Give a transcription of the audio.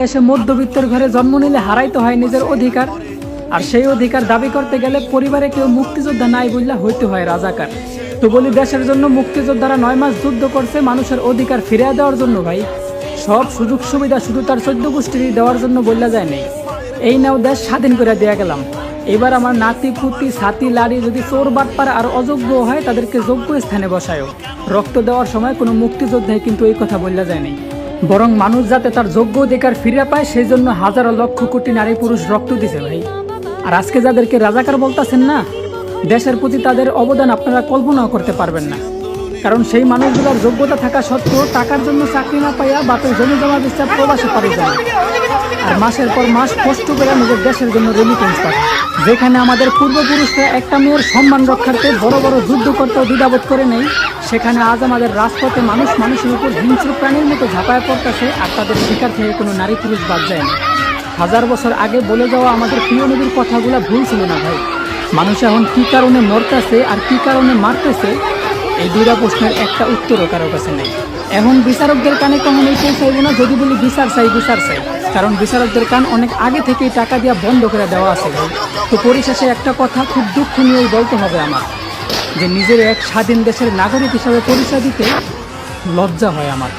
দেশে মধ্যবিত্তের ঘরে জন্ম নিলে হারাইতে হয় নিজের অধিকার, আর সেই অধিকার দাবি করতে গেলে পরিবারে কেউ মুক্তিযোদ্ধা নাই বললে হইতে হয় রাজাকার। তো বলি, দেশের জন্য মুক্তিযোদ্ধারা 9 মাস যুদ্ধ করছে মানুষের অধিকার ফিরিয়ে দেওয়ার জন্য ভাই। সব সুযোগ সুবিধা শুধু তার 14 গোষ্ঠীর দেওয়ার জন্য বললা যায় নাই। এই নাও দেশ স্বাধীন করে দেয়া গেলাম, এবার আমার নাতি পুতি ছাতি লাড়ি যদি চোর বাটপার আর অযোগ্য হয় তাদেরকে যোগ্য স্থানে বসায়ও। রক্ত দেওয়ার সময় কোনো মুক্তিযোদ্ধায় কিন্তু এই কথা বললা যায় নাই, বরং মানুষ যাতে তার যোগ্য অধিকার ফিরে পায় সেই জন্য হাজারো লক্ষ কোটি নারী পুরুষ রক্ত দিছে ভাই। আর আজকে যাদেরকে রাজাকার বলতেছেন না, দেশের প্রতি তাদের অবদান আপনারা কল্পনাও করতে পারবেন না। কারণ সেই মানুষগুলোর যোগ্যতা থাকা সত্ত্বেও টাকার জন্য চাকরি না পাইয়া বাপের জমি জমা বিচার প্রবাসে পাড়ি যায়, আর মাসের পর মাস কষ্ট করে নিজের দেশের জন্য রেমিটেন্স পাঠায়। যেখানে আমাদের পূর্বপুরুষরা একটা মেয়ের সম্মান রক্ষার্থে বড় বড় যুদ্ধ করতেও দ্বিধাবোধ করে নেই, সেখানে আজ আমাদের রাজপথে মানুষ মানুষের উপর হিংস্র প্রাণীর মতো ঝাঁপায় পড়তেছে, আর তাদের শিকার থেকে কোনো নারী পুরুষ বাদ যায় না। 1000 বছর আগে বলে যাওয়া আমাদের প্রিয় নবীর কথাগুলো ভুল ছিল না ভাই। মানুষ এখন কী কারণে মরতেছে আর কী কারণে মারতেছে, এই দুইটা প্রশ্নের একটা উত্তরও কারো কাছে নেই। এখন বিচারকদের কানে কখনোই পৌঁছাইব না যদি বলি বিচার চাই বিচার চাই, কারণ বিচারকদের কান অনেক আগে থেকেই টাকা দিয়ে বন্ধ করে দেওয়া আছে ভাই। তো পরিশেষে একটা কথা খুব দুঃখ নিয়েই বলতে হবে আমার, যে নিজের এক স্বাধীন দেশের নাগরিক হিসাবে পরিচয় দিতে লজ্জা হয় আমার।